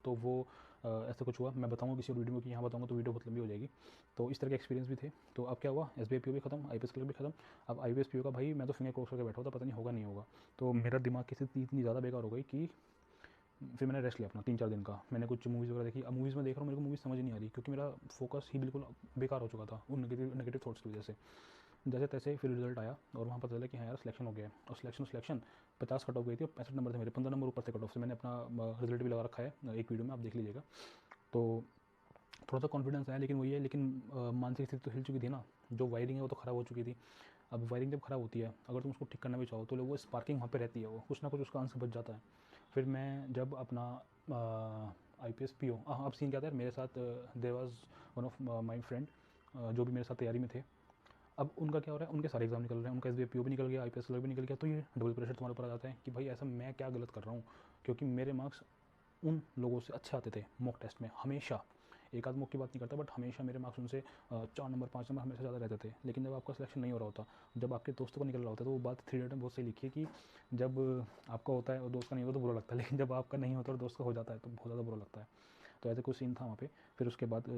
तो वो ऐसा कुछ हुआ, मैं बताऊँगा किसी और वीडियो में, कि यहाँ बताऊँगा तो वीडियो बहुत लंबी हो जाएगी। तो इस तरह के एक्सपीरियंस भी थे। तो अब क्या हुआ, एसबीआई पीओ भी खत्म, आईपीएस क्लर्क भी खत्म। अब आईपीएस पीओ का भाई मैं तो फिंगर क्रॉस करके बैठा हुआ था, पता नहीं होगा नहीं होगा। तो मेरा दिमाग की स्थिति इतनी ज़्यादा बेकार हो गई कि फिर मैंने रेस्ट लिया अपना 3-4 दिन का। मैंने कुछ मूवीज़ वगैरह देखी। अब मूवीज़ में देख रहा हूँ, मेरे को मूवीज़ समझ नहीं आ रही, क्योंकि मेरा फोकस ही बिल्कुल बेकार हो चुका था उन नेगेटिव नेगेटिव थॉट्स की वजह से। जैसे तैसे फिर रिजल्ट आया और वहाँ पता चला कि हाँ यार सिलेक्शन हो गया है। और सिलेक्शन 50 कट ऑफ गई थी और 65 नंबर थे मेरे, 15 नंबर ऊपर थे कट ऑफ से। मैंने अपना रिजल्ट भी लगा रखा है एक वीडियो में, आप देख लीजिएगा। तो थोड़ा सा कॉन्फिडेंस आया, लेकिन वही है, लेकिन मानसिक स्थिति तो हिल चुकी थी ना। जो वायरिंग है वो तो ख़राब हो चुकी थी। अब वायरिंग जब ख़राब होती है, अगर तुम उसको ठीक करना भी चाहो तो वो स्पार्किंग वहाँ पे रहती है, वो कुछ ना कुछ उसका अंश बच जाता है। फिर मैं जब अपना I P S P O, अब सीन क्या था यार मेरे साथ, there was one of my friend जो भी मेरे साथ तैयारी में थे। अब उनका क्या हो रहा है, उनके सारे एग्जाम निकल रहे हैं, उनका एस बी पी ओ भी निकल गया, आई पी एस क्लर्क भी निकल गया। तो ये डबल प्रेशर तुम्हारे ऊपर आ जाता है कि भाई ऐसा मैं क्या गलत कर रहा हूँ, क्योंकि मेरे मार्क्स उन लोगों से अच्छे आते थे मॉक टेस्ट में हमेशा। एक आध मॉक की बात नहीं करता, बट हमेशा मेरे मार्क्स उनसे 4 नंबर 5 नंबर हमेशा ज़्यादा रहते थे। लेकिन जब आपका सिलेक्शन नहीं हो रहा होता, जब आपके दोस्तों को निकल रहा होता है, तो वो बात 3 में बहुत सही लिखी है कि जब आपका होता है और दोस्त का नहीं होता तो बुरा लगता है, लेकिन जब आपका नहीं होता और दोस्त का हो जाता है तो बहुत ज़्यादा बुरा लगता है। तो ऐसे कुछ सीन था वहाँ पे। फिर उसके बाद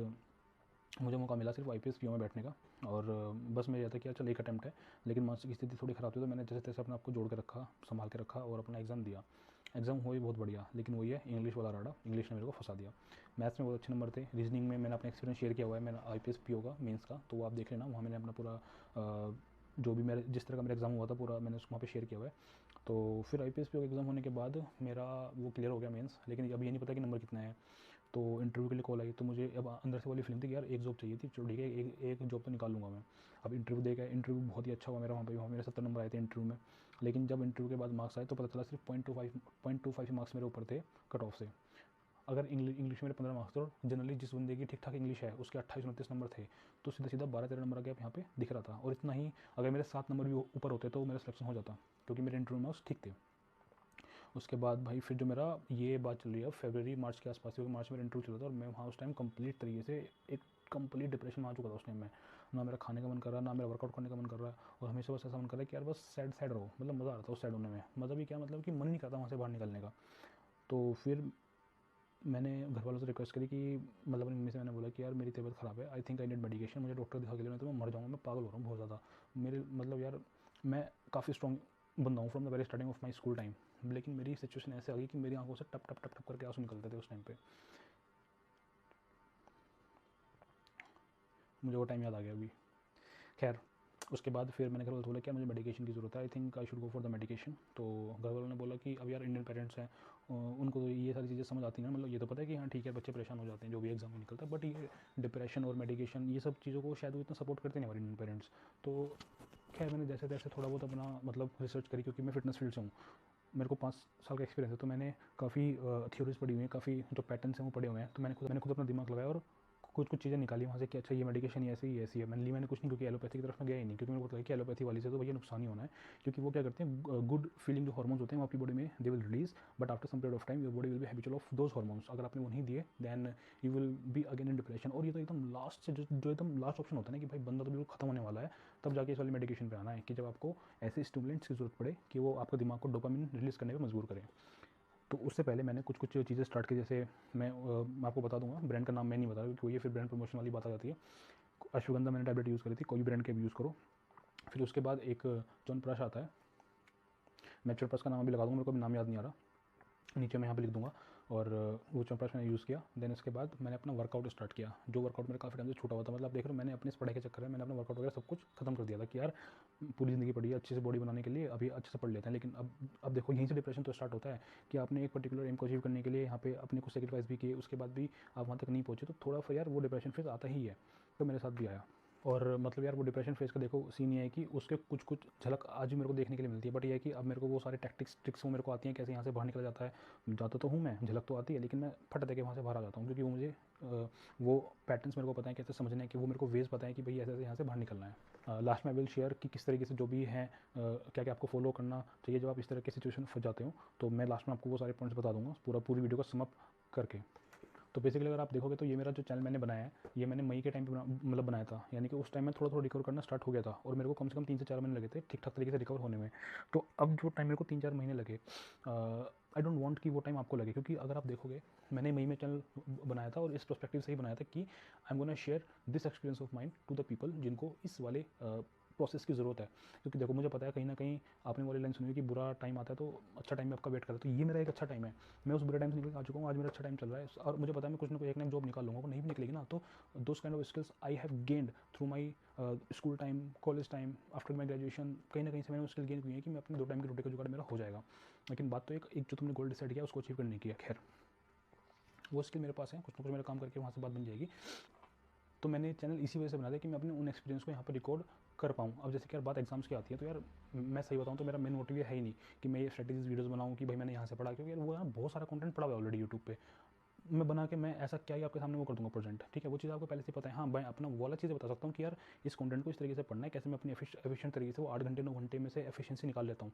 मुझे मौका मिला सिर्फ I P S P O में बैठने का। और बस मेरा यह था कि यार चल एक अटैम्प्ट है। लेकिन मानसिक स्थिति थोड़ी ख़राब थी, तो मैंने जैसे तैसे अपने आप को जोड़ के रखा, संभाल के रखा और अपना एग्ज़ाम दिया। एग्ज़ाम हुआ भी बहुत बढ़िया, लेकिन वही है, इंग्लिश वाला राडा, इंग्लिश ने मेरे को फंसा दिया। मैथ्स में बहुत अच्छे नंबर थे। रीजनिंग में मैंने अपना एक्सपीरियंस शेयर किया हुआ है, मैंने I P S P O का मेंस का, तो वो आप देख लेना, वहाँ मैंने अपना पूरा जो भी मेरे जिस तरह का मेरा एग्ज़ाम हुआ था पूरा मैंने उसको वहाँ पे शेयर किया हुआ है। तो फिर I P S P O का एग्ज़ाम होने के बाद मेरा वो क्लियर हो गया मेंस, लेकिन अभी ये नहीं पता कि नंबर कितना है। तो इंटरव्यू के लिए कॉल आई, तो मुझे अब अंदर से वाली फीलिंग थी कि यार एक जॉब चाहिए थी, चलो ठीक है, एक जॉब तो निकाल लूँगा मैं। अब इंटरव्यू दे गया, इंटरव्यू बहुत ही अच्छा हुआ मेरा, वहाँ मेरे 70 नंबर आए थे इंटरव्यू में। लेकिन जब इंटरव्यू के बाद मार्क्स आए तो पता चला सिर्फ 0.25 मार्क्स मेरे ऊपर थे कट ऑफ से। अगर इंग्लिश मेरे 15 मार्क्स थे और जनरली जिस बंदे की ठीक ठाक इंग्लिश है उसके 28-29 नंबर थे, तो सीधा सीधा 12-13 नंबर आगे यहाँ पे दिख रहा था। और इतना ही, अगर मेरे 7 नंबर भी ऊपर होते तो मेरा सिलेक्शन हो जाता, क्योंकि मेरे इंटरव्यू मार्क्स ठीक थे। उसके बाद भाई फिर जो मेरा ये बात चल रही है फरवरी मार्च के आसपास, क्योंकि मार्च में मेरा इंटरव्यू चला था और मैं वहाँ उस टाइम कंप्लीट तरीके से एक कंप्लीट डिप्रेशन में आ चुका था उस टाइम में। ना मेरा खाने का मन कर रहा, ना मेरा वर्कआउट करने का मन कर रहा है, और हमेशा बस ऐसा मन कर रहा है कि यार बस सैड सैड रहो। मतलब मज़ा आ रहा था उस सैड होने में, मतलब ये क्या, मतलब कि मन नहीं करता वहाँ से बाहर निकलने का। तो फिर मैंने घर वालों से रिक्वेस्ट करी कि, मतलब अपनी मम्मी से मैंने बोला कि यार मेरी तबीयत ख़राब है, I think I need medication, मुझे डॉक्टर दिखा के लेना, तो मैं मर जाऊँगा, मैं पागल हो रहा हूँ बहुत ज़्यादा। मेरे मतलब यार मैं काफ़ी स्ट्रॉन्ग बंदा हूँ from the very starting of my school time, लेकिन मेरी सिचुएशन ऐसे आ गई कि मेरी आंखों से टप टप टप टप करके आंसू निकलते थे उस टाइम पे। मुझे वो टाइम याद आ गया अभी। खैर, उसके बाद फिर मैंने घर वालों से बोला क्या मुझे मेडिकेशन की ज़रूरत है, I think I should go for the medication. तो घर वालों ने बोला कि अब यार इंडियन पेरेंट्स हैं, उनको तो ये सारी चीज़ें समझ आती हैं ना, मतलब ये तो पता है कि हाँ ठीक है बच्चे परेशान हो जाते हैं जो भी एग्जाम में निकलता है, बट ये डिप्रेशन और मेडिकेशन ये सब चीज़ों को शायद वो इतना सपोर्ट करते नहीं हमारे इंडियन पेरेंट्स। तो खैर मैंने जैसे तैसे थोड़ा बहुत अपना मतलब रिसर्च करी, क्योंकि मैं फिटनेस फील्ड से हूँ, मेरे को 5 साल का एक्सपीरियंस है, तो मैंने काफ़ी थ्योरीज पढ़ी हुई हैं, काफ़ी जो पैटर्न्स हैं वो पढ़े हुए हैं। तो मैंने खुद अपना दिमाग लगाया और कुछ कुछ चीज़ें निकाली वहाँ से कि अच्छा ये मेडिकेशन ये ऐसी ही ऐसी है। मैंने ली, मैंने कुछ नहीं, क्योंकि एलोपैथी की तरफ मैं गया ही नहीं, क्योंकि मेरे को लगा कि एलोपैथी वाली से तो भैया नुकसान ही होना है। क्योंकि वो क्या करते हैं, गुड फीलिंग जो हार्मोन्स होते हैं वो आपकी बॉडी में they will release, but after some period of time your body will be habitual of those hormones. अगर आपने वो नहीं दिए then you will be again in depression. और ये तो एकदम लास्ट से जो एकदम लास्ट ऑप्शन होता है ना कि भाई बंदा तो बिल्कुल खत्म होने वाला है, तब जाके इस वाली मेडिकेशन पे आना है, कि जब आपको ऐसे स्टिमुलेंट्स की जरूरत पड़े कि वो आपके दिमाग को डोपामिन रिलीज करने पर मजबूर करें। तो उससे पहले मैंने कुछ कुछ चीज़ें स्टार्ट की, जैसे मैं आपको बता दूंगा, ब्रांड का नाम मैं नहीं बता रहा क्योंकि ये फिर ब्रांड प्रमोशन वाली बात आ जाती है। अश्वगंधा मैंने टैबलेट यूज़ करी थी, कोई भी ब्रांड के भी यूज़ करो। फिर उसके बाद एक च्यवनप्राश आता है, मैं च्यवनप्राश का नाम भी लगा दूँगा, मेरे को भी नाम याद नहीं आ रहा, नीचे मैं यहाँ पे लिख दूंगा। और वो च्यवनप्राश मैंने यूज़ किया। देन इसके बाद मैंने अपना वर्कआउट स्टार्ट किया, जो वर्कआउट मेरा काफ़ी टाइम से छूटा हुआ था। मतलब देख रहे हो, मैंने अपने इस पढ़ाई के चक्कर में मैंने अपना वर्कआउट वगैरह सब कुछ खत्म कर दिया था कि यार पूरी ज़िंदगी पड़ी है अच्छे से बॉडी बनाने के लिए, अभी अच्छे से पढ़ लेते हैं। लेकिन अब देखो यहीं से डिप्रेशन तो स्टार्ट होता है कि आपने एक पर्टिकुलर एम को अचीव करने के लिए यहाँ पे अपने को सेक्रीफाइस भी किए, उसके बाद भी आप वहाँ तक नहीं पहुँचे, तो थोड़ा फिर यार वो डिप्रेशन फेज आता ही है। तो मेरे साथ भी आया। और मतलब यार वो डिप्रेशन फेज़ का देखो सीन ये है कि उसके कुछ कुछ झलक आज भी मेरे को देखने के लिए मिलती है, बट ये है कि अब मेरे को वो सारे टैक्टिक्स ट्रिक्स वो मेरे को आती हैं कैसे यहाँ से बाहर निकला जाता है। जाता तो हूँ मैं, झलक तो आती है, लेकिन मैं फट दे के वहाँ से बाहर आ जाता हूँ, क्योंकि वो मुझे वो पैटर्न्स मेरे को पता है कैसे समझना है, कि वो मेरे को वेज पता है कि भाई ऐसे ऐसे यहाँ से बाहर निकलना है। लास्ट में आई विल शेयर कि किस तरीके से जो भी है क्या क्या आपको फॉलो करना चाहिए जब आप इस तरह की सिचुएशन फंस जाते हो। तो मैं लास्ट में आपको वो सारे पॉइंट्स बता दूँगा पूरी वीडियो को सम अप करके। तो बेसिकली अगर आप देखोगे तो ये मेरा जो चैनल मैंने बनाया है, ये मैंने मई के टाइम पे मतलब बनाया था, यानी कि उस टाइम में थोड़ा थोड़ा रिकवर करना स्टार्ट हो गया था, और मेरे को कम से कम 3 से 4 महीने लगे थे ठीक ठाक तरीके से रिकवर होने में। तो अब जो टाइम मेरे को 3-4 महीने लगे, आई डोंट वांट कि वो टाइम आपको लगे, क्योंकि अगर आप देखोगे मैंने मई में चैनल बनाया था और इस पर्सपेक्टिव से ही बनाया था कि I am gonna share this experience of mind to the people जिनको इस वाले प्रोसेस की ज़रूरत है। क्योंकि देखो मुझे पता है कहीं ना कहीं आपने वाली लाइन सुनी है कि बुरा टाइम आता है तो अच्छा टाइम आपका वेट करता है, तो ये मेरा एक अच्छा टाइम है। मैं उस बुरे टाइम से निकल आ चुका हूँ, आज मेरा अच्छा टाइम चल रहा है और मुझे पता है मैं कुछ ना कुछ एक ना जॉब निकाल लूँगा। वो नहीं भी निकलेगी ना तो those kind of skills I have gained through my school time, college time, after my graduation. कहीं ना कहीं से मैंने स्किल गेन की है कि मैं अपने 2 टाइम की रोटी का जुगाड़ मेरा हो जाएगा। लेकिन बात तो एक जो तुमने गोल डिसाइड किया उसको अचीव करने की है। खैर वो स्किल मेरे पास है, कुछ ना कुछ मेरा काम करके वहाँ से बात बन जाएगी। तो मैंने चैनल इसी वजह से बना दिया कि मैं अपने उन एक्सपीरियंस को यहाँ पर रिकॉर्ड कर पाऊँ। अब जैसे कि यार बात एग्जाम्स की आती है तो यार मैं सही बताऊँ तो मेरा मेन मोटिव ये है ही नहीं कि मैं ये स्ट्रेटेजीज वीडियोस बनाऊँ कि भाई मैंने यहाँ से पढ़ा, क्योंकि यार वो यार बहुत सारा कंटेंट पड़ा हुआ है ऑलरेडी यूट्यूब पे। मैं बना के मैं ऐसा क्या ही आपके सामने वो कर दूंगा प्रेजेंट, ठीक है, वो चीज़ आपको पहले से पता है। हाँ मैं अपना वो वाला चीज़ बता सकता हूँ कि यार इस कंटेंट को इस तरीके से पढ़ना है, कैसे मैं अपनी एफिशिएंट तरीके से वो 8 घंटे 9 घंटे में से एफिशिएंसी निकाल लेता हूँ।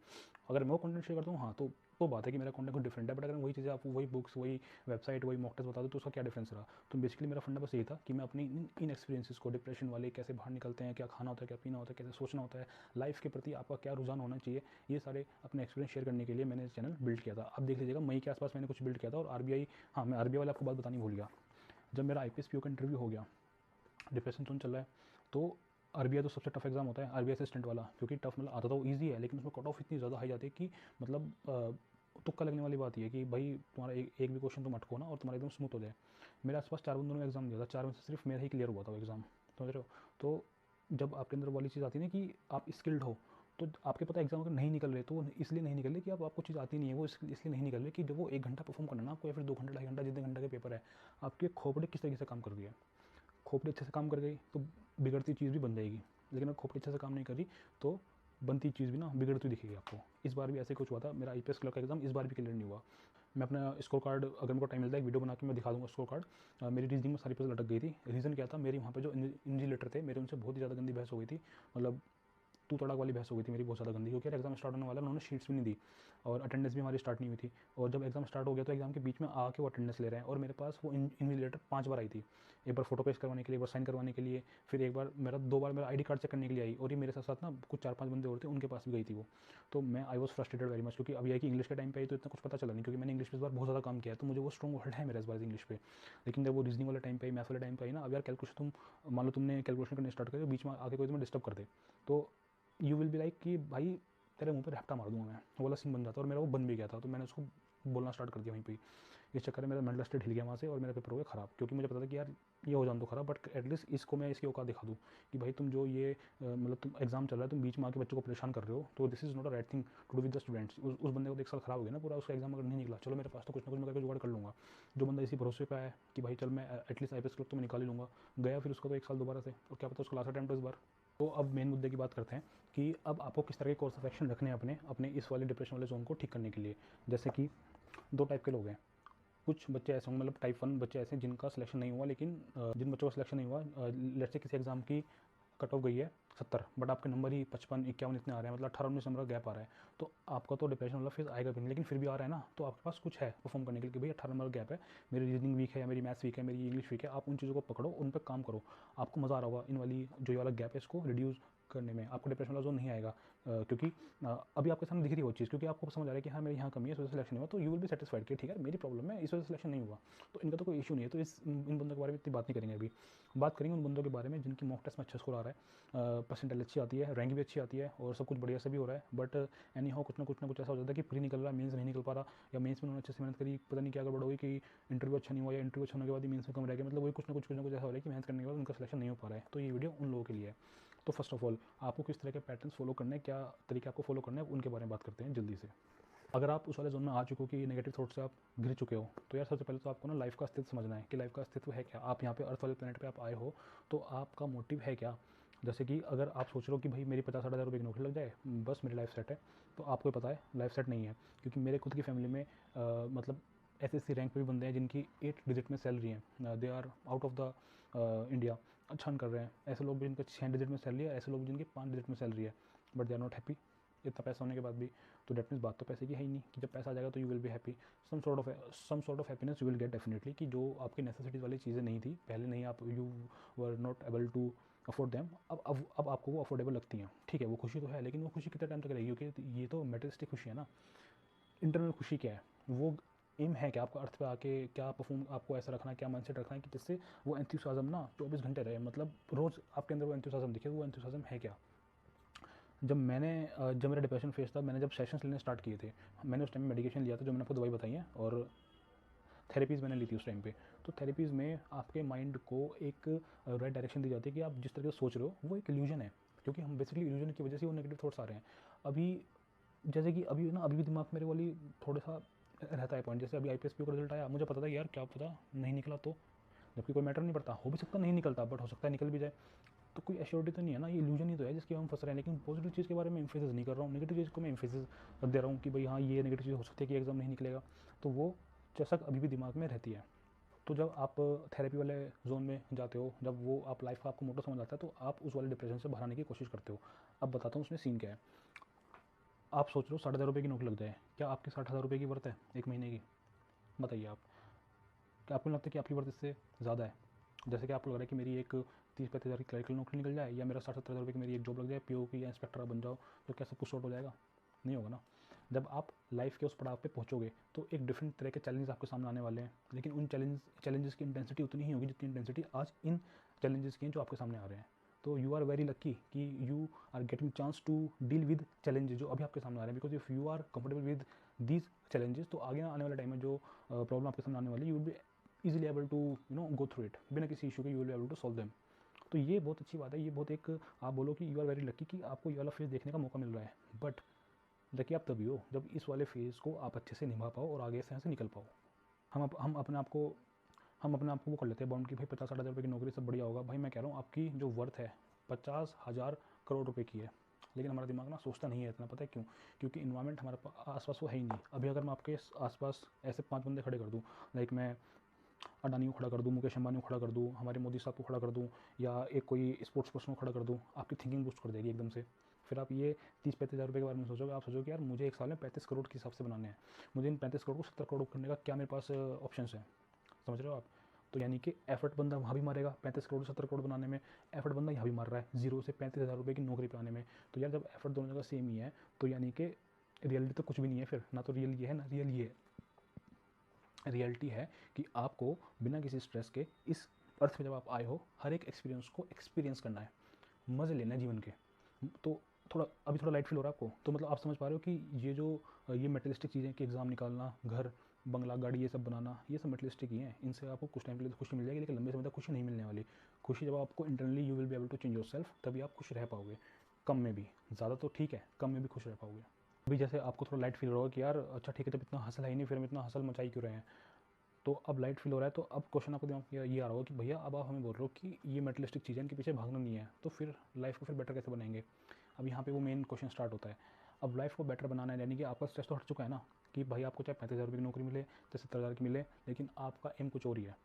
अगर मैं वो कंटेंट शेयर करता हूँ हाँ तो बात है कि मेरा कंटेंट कुछ डिफरेंट है, बट अगर वही चीज़ें आपको वही बुक्स वही वेबसाइट वही मॉक टेस्ट बता दो तो उसका क्या डिफरेंस रहा। तो बेसिकली मेरा फंडा बस यही था कि मैं अपनी इन एक्सपीरियंसेस को, डिप्रेशन वाले कैसे बाहर निकलते हैं, क्या खाना होता है, क्या पीना होता है, कैसे सोचना होता है, लाइफ के प्रति आपका क्या रुझान होना चाहिए, ये सारे अपने एक्सपीरियंस शेयर करने के लिए मैंने चैनल बिल्ड किया था। अब देख लीजिएगा मई के आसपास मैंने कुछ बिल्ड किया था और आरबीआई, हाँ मैं आरबीआई वाले आपको बात बतानी भूल गया। जब मेरा आईपीएस पीओ का इंटरव्यू हो गया, डिप्रेशन तो चल रहा है, तो आरबीआई तो सबसे टफ एग्जाम होता है, आरबीआई असिस्टेंट वाला, क्योंकि टफ मतलब आता तो ईजी है लेकिन उसमें कट ऑफ इतनी ज़्यादा हाई जाती है कि मतलब तुक्का लगने वाली बात है कि भाई तुम्हारा एक भी क्वेश्चन तुम अटको ना और तुम्हारा एकदम स्मूथ हो जाए। मेरे आसपास 4 बंदों ने एग्जाम दिया था, 4 में से सिर्फ मेरा ही क्लियर हुआ था वो एग्ज़ाम, समझ रहे हो। तो जब आपके अंदर वाली चीज़ आती है ना कि आप स्किल्ड हो, तो आपके पता एग्जाम अगर नहीं निकल रहे तो इसलिए नहीं निकल रहे कि आपको चीज़ आती नहीं है, वो इसलिए नहीं निकल रही कि जब वो 1 घंटा परफॉर्म करना ना आपको या फिर 2 घंटे 2.5 घंटा जितने घंटे का पेपर है, आपके खोपड़ी किस तरीके से काम कर रही है। खोपड़ी अच्छे से काम कर गई तो बिगड़ती चीज़ भी बन जाएगी, लेकिन अगर खोपड़ी अच्छे से काम नहीं करी तो बनती चीज़ भी ना बिगड़ती दिखेगी आपको। इस बार भी ऐसे कुछ हुआ था, मेरा आईपीएस क्लर्क का एग्जाम इस बार भी क्लियर नहीं हुआ। मैं अपना स्कोर कार्ड अगर मेरे को टाइम मिलता है एक वीडियो बना के मैं दिखा दूंगा स्कोर कार्ड। मेरी रीजनिंग में सारी पेज लटक गई थी। रीज़न क्या था, मेरी वहाँ पे जो इन्विजिलेटर थे मेरे उनसे बहुत ही ज़्यादा गंदी बहस हो गई थी, मतलब तू तड़ाक वाली बहस हो गई थी मेरी बहुत ज़्यादा गंदी, क्योंकि एग्जाम स्टार्ट होने वाला उन्होंने शीट्स भी नहीं दी और अटेंडेंस भी हमारी स्टार्ट नहीं हुई थी। और जब एग्जाम स्टार्ट हो गया तो एग्जाम के बीच में आके वो अटेंडेंस ले रहे हैं और मेरे पास वो इन्विजिलेटर 5 बार आई थी। एक बार फोटो पेस्ट करवाने के लिए, एक बार साइन करवाने के लिए, फिर एक बार मेरा 2 बार मेरा आईडी कार्ड चेक करने के लिए आई, और ये मेरे साथ साथ ना कुछ 4-5 बंदे और थे उनके पास भी गई थी वो। तो मैं I was frustrated very much, क्योंकि अब यह कि इंग्लिश के टाइम पे आई तो इतना कुछ पता चला नहीं, क्योंकि मैंने इंग्लिश पे इस बार बहुत ज़्यादा काम किया है तो मुझे वो स्ट्रॉन्ग वर्ड है मेरा इस बार इंग्लिश पे। लेकिन जब वो रीजनिंग वाले टाइम पे, मैथ वाले टाइम पे आई ना, अब यार कैलकुलेशन तुम मान लो तुमने कैलकुलेशन करने स्टार्ट कर बीच में आके कोई तुम्हें डिस्टर्ब कर दे तो यू विल बी लाइक कि भाई तेरे मुंह पे रैप्टा मार दूंगा मैं, वो वाला सीन बन जाता। और मेरा वो बन भी गया था तो मैंने उसको बोलना स्टार्ट कर दिया वहीं पे। इस चक्कर में मेरा मेंटल स्टेट हिल गया वहाँ से और मेरा पेपर हो गया ख़राब, क्योंकि मुझे पता था कि यार ये हो जान दो ख़राब, बट एटलीस्ट इसको मैं इसकी औकात दिखा दूँ कि भाई तुम जो ये मतलब तुम एग्जाम चल रहा है तुम बीच में आके बच्चों को परेशान कर रहे हो, तो this is not a right thing to do with the students. उस बंदे को तो 1 साल ख़राब हो गया ना पूरा, उसका एग्जाम अगर नहीं निकला, चलो मेरे पास तो कुछ ना कुछ मैं करके जुगाड़ कर लूँगा। जो बंदा इसी भरोसे पे आया कि भाई चल मैं एटलीस्ट आईपीएस क्लर्क तो मैं निकाल ही लूँगा, गया फिर उसको तो 1 साल दोबारा से, और क्या पता उसको लास्ट अटेम्प्ट इस बार। तो अब मेन मुद्दे की बात करते हैं कि अब आपको किस तरह के कोर्स ऑफ एक्शन रखने हैं अपने अपने इस वाले डिप्रेशन वाले जोन को ठीक करने के लिए। जैसे कि 2 टाइप के लोग हैं। कुछ बच्चे ऐसे होंगे, मतलब टाइप 1 बच्चे ऐसे हैं जिनका सिलेक्शन नहीं हुआ, लेकिन जिन बच्चों का सिलेक्शन नहीं हुआ, लेट्स से किसी एग्जाम की कट ऑफ गई है 70, बट आपके नंबर ही 55-51 इतने आ रहे हैं, मतलब 18-19 नंबर का गैप आ रहा है। तो आपका तो डिप्रेशन वाला फेज आएगा भी नहीं, लेकिन फिर भी आ रहा है ना, तो आपके पास कुछ है परफॉर्म करने के लिए कि भाई 18 नंबर गैप है, मेरी रीजनिंग वीक है या मेरी मैथ्स वीक है, मेरी इंग्लिश वीक है। आप उन चीज़ों को पकड़ो, उन पर काम करो, आपको मज़ा आ रहा होगा इन वाली जो ये वाला गैप है इसको रिड्यूस करने में, आपको डिप्रेशन वाला जोन नहीं आएगा। क्योंकि अभी आपके सामने दिख रही है वो चीज़, क्योंकि आपको समझ आ रहा है कि हाँ मेरे यहाँ कमी है इस वजह से सिलेक्शन नहीं हुआ, तो यू विल बी सेटिस्फाइड कि ठीक है मेरी प्रॉब्लम है इस वजह से सिलेक्शन नहीं हुआ, तो इनका तो कोई इशू नहीं है। तो इन बंदों के बारे में इतनी बात नहीं करेंगे अभी। बात करेंगे उन बंदों के बारे में जिनकी मॉक टेस्ट में अच्छा स्कोर आ रहा है, परसेंटेज अच्छी आती है, रैंक भी अच्छी आती है और सब कुछ बढ़िया से भी हो रहा है, बट एनी हाउ कुछ ना कुछ ऐसा हो जाता है कि प्री निकल रहा है, मेंस नहीं निकल पा रहा, या मेंस में उन्होंने अच्छे से मेहनत करी, पता नहीं क्या गड़बड़ हो गई कि इंटरव्यू अच्छा नहीं हुआ, या इंटरव्यू अच्छा होने के बाद ही मेंस में कम रह गया, मतलब वही कुछ ना कुछ ऐसा हो रहा है कि मेहनत करने के बाद उनका सिलेक्शन नहीं हो पा रहा है। तो ये वीडियो उन लोगों के लिए है। तो फर्स्ट ऑफ ऑल आपको किस तरह के पैटर्न्स फॉलो करने हैं, क्या तरीके आपको फॉलो करने हैं, उनके बारे में बात करते हैं जल्दी से। अगर आप उस वाले जोन में आ चुके हो कि नेगेटिव थॉट से आप घिर चुके हो, तो यार सबसे पहले तो आपको ना लाइफ का अस्तित्व समझना है कि लाइफ का अस्तित्व है क्या। आप यहाँ पे अर्थ वाले प्लेनेट पे आप आए हो तो आपका मोटिव है क्या। जैसे कि अगर आप सोच रहे हो कि भाई मेरी 50-60 हज़ार रुपये की नौकरी लग जाए बस मेरी लाइफ सेट है, तो आपको पता है लाइफ सेट नहीं है। क्योंकि मेरे खुद की फैमिली में मतलब ऐसे रैंक पे भी बंदे हैं जिनकी 8 डिजिट में सैलरी है, they are out of the India, अच्छा कर रहे हैं। ऐसे लोग भी जिनका 6 डिजिट में सैलरी है, ऐसे लोग भी जिनकी 5 डिजिट में सैलरी है, but they are not happy इतना पैसा होने के बाद भी। तो डेट मीन्स बात तो पैसे की है ही नहीं कि जब पैसा आ जाएगा तो you will be happy. Some sort of happiness you will get definitely, कि जो आपकी नेसेसिटीज़ वाली चीज़ें नहीं थी पहले, नहीं आप you were not able to afford them, अब आपको वो अफोर्डेबल लगती हैं। ठीक है वो खुशी तो है, लेकिन वो खुशी कितने टाइम तक रहेगी, क्योंकि ये तो मेटेरियलिस्टिक खुशी है ना। इंटरनल खुशी क्या है, वो एम है कि आपका अर्थ पे आके क्या परफॉर्म आपको ऐसा रखना है, क्या माइंडसेट रखना है कि जिससे वो एंथुसियाज्म ना 24 घंटे रहे, मतलब रोज़ आपके अंदर वो एंथुसियाज्म दिखे। वो एंथुसियाज्म है क्या? जब मेरा डिप्रेशन फेज था, मैंने जब सेशंस लेने स्टार्ट किए थे, मैंने उस टाइम में मेडिकेशन लिया था, जो मैंने आपको दवाई बताई है, और थेरेपीज़ मैंने ली थी उस टाइम पे। तो थेरेपीज़ में आपके माइंड को एक राइट डायरेक्शन दी जाती है कि आप जिस तरह से सोच रहे हो वो एक इल्यूजन है, क्योंकि हम बेसिकली इल्यूजन की वजह से वो नेगेटिव थॉट्स आ रहे हैं। अभी जैसे कि अभी भी दिमाग मेरे वाली थोड़ा सा रहता है पॉइंट, जैसे अभी IPS का रिजल्ट आया, मुझे पता था कि यार क्या पता नहीं निकला, तो जबकि कोई मैटर नहीं पड़ता, हो भी सकता नहीं निकलता, बट हो सकता है निकल भी जाए। तो कोई एश्योरिटी तो नहीं है ना, ये इल्यूजन ही तो है जिसके हम फंस रहे हैं। लेकिन पॉजिटिव चीज़ के बारे में इम्फेसिस नहीं कर रहा हूँ, नेगेटिव चीज़ को मैं इम्फेसिस दे रहा हूँ कि भाई हाँ ये नेगेटिव चीज़ हो सकती है कि एग्जाम नहीं निकलेगा। तो वो चसक अभी भी दिमाग में रहती है। तो जब आप थेरेपी वाले जोन में जाते हो, जब वो आप लाइफ का आपको मोटो समझ आता है, तो आप उस वाले डिप्रेशन से बाहर आने की कोशिश करते हो। अब बताता हूँ उसमें सीन क्या है। आप सोच रहे हो 60,000 रुपये की नौकरी लग जाए, क्या आपकी 60,000 रुपये की वर्थ है एक महीने की? बताइए आप। क्या आपको लगता है कि आपकी वर्थ इससे ज़्यादा है? जैसे कि आपको लग रहा है कि मेरी एक 30-35 हज़ार की क्लरिकल नौकरी निकल जाए, या मेरा 60-70 हज़ार रुपये की मेरी एक जॉब लग जाए, PO की या इंस्पेक्टर बन जाओ, तो क्या सब कुछ सॉर्ट हो जाएगा? नहीं होगा ना। जब आप लाइफ के उस पड़ाव पे पहुंचोगे तो एक डिफरेंट तरह के चैलेंज आपके सामने आने वाले हैं, लेकिन उन चैलेंजेस की इंटेंसिटी उतनी ही होगी जितनी इंटेंसिटी आज इन चैलेंजेस की हैं जो आपके सामने आ रहे हैं। तो यू आर वेरी लक्की कि you are getting chance to deal with challenges जो अभी आपके सामने आ रहे हैं, because if you are comfortable with these challenges, तो आगे आने वाले टाइम में जो प्रॉब्लम आपके सामने आने वाली, you will B easily able to go through it, बिना किसी इशू के you will be able to solve them। तो ये बहुत अच्छी बात है, ये बहुत एक आप बोलो कि यू आर वेरी लकी कि आपको ये वाला फेज़ देखने का मौका मिल रहा है। बट लकी आप तभी हो जब इस वाले फेज़ को आप अच्छे से निभा पाओ और आगे से यहाँ से निकल पाओ। हम अपने आप को वो कर लेते हैं बाउंड कि भाई 50-60 हज़ार रुपये की नौकरी सब बढ़िया होगा। भाई मैं कह रहा हूँ आपकी जो वर्थ है 50,000 करोड़ रुपये की है, लेकिन हमारा दिमाग ना सोचता नहीं है इतना। पता है क्यों? क्योंकि इन्वायरमेंट हमारे आसपास वो है ही नहीं। अभी अगर मैं आपके आसपास ऐसे 5 बंदे खड़े कर दूँ, लाइक मैं अडानी को खड़ा कर दूँ, मुकेश अंबानी को खड़ा कर दूँ, हमारे मोदी साहब को खड़ा कर दूँ, या एक कोई स्पोर्ट्स पर्सन को खड़ा कर दूँ, आपकी थिंकिंग बूस्ट कर देगी एकदम से। फिर आप ये 30-35 हज़ार रुपये के बारे में सोचोगे, आप सोचोगे यार मुझे एक साल में 35 करोड़ के हिसाब से बनाने हैं, मुझे इन 35 करोड़ को 70 करोड़ करने का क्या मेरे पास ऑप्शन है? समझ रहे हो आप? तो यानी कि एफर्ट बंदा वहाँ भी मारेगा 35 करोड़ 70 करोड़ बनाने में, एफर्ट बंदा यहाँ भी मार रहा है 0 से 35,000 रुपये की नौकरी पे आने में। तो यार जब एफर्ट दोनों जगह सेम ही है, तो यानी कि रियलिटी तो कुछ भी नहीं है फिर, ना तो रियल ये है ना रियल ये है। रियलिटी है कि आपको बिना किसी स्ट्रेस के इस अर्थ में जब आप आए हो, हर एक एक्सपीरियंस को एक्सपीरियंस करना है, मज़े लेना है जीवन के। तो अभी थोड़ा लाइट फील हो रहा है आपको? तो मतलब आप समझ पा रहे हो कि ये जो ये मटेरियलिस्टिक चीज़ें कि एग्ज़ाम निकालना, घर, बंगला, गाड़ी, ये सब बनाना, ये सब मटेरियलिस्टिक ही हैं। इनसे आपको कुछ टाइम के लिए तो खुशी मिल जाएगी, लेकिन लंबे समय तक खुशी नहीं मिलने वाली। खुशी जब आपको internally you will be able to change yourself, तभी आप खुश रह पाओगे। कम में भी, ज़्यादा तो ठीक है, कम में भी खुश रह पाओगे। अभी जैसे आपको थोड़ा लाइट फील हो रहा होगा कि यार अच्छा ठीक है, जब इतना हसल है ही नहीं, फिर हम इतना हसल मचाई क्यों रहे हैं? तो अब लाइट फील हो रहा है, तो अब क्वेश्चन आपको दिमाग में ये आ रहा होगा कि भैया अब आप हमें बोल रहे हो कि ये मेटलिस्टिक चीज़ें इनके पीछे भागना नहीं है, तो फिर लाइफ को फिर बेटर कैसे बनाएंगे? अब यहाँ पे वो मेन क्वेश्चन स्टार्ट होता है। अब लाइफ को बेटर बनाना है, यानी कि आपका स्ट्रेस तो हट चुका है ना, कि भाई आपको चाहे 35,000 रुपये की नौकरी मिले, चाहे 70,000 की मिले, लेकिन आपका एम कुछ और ही है।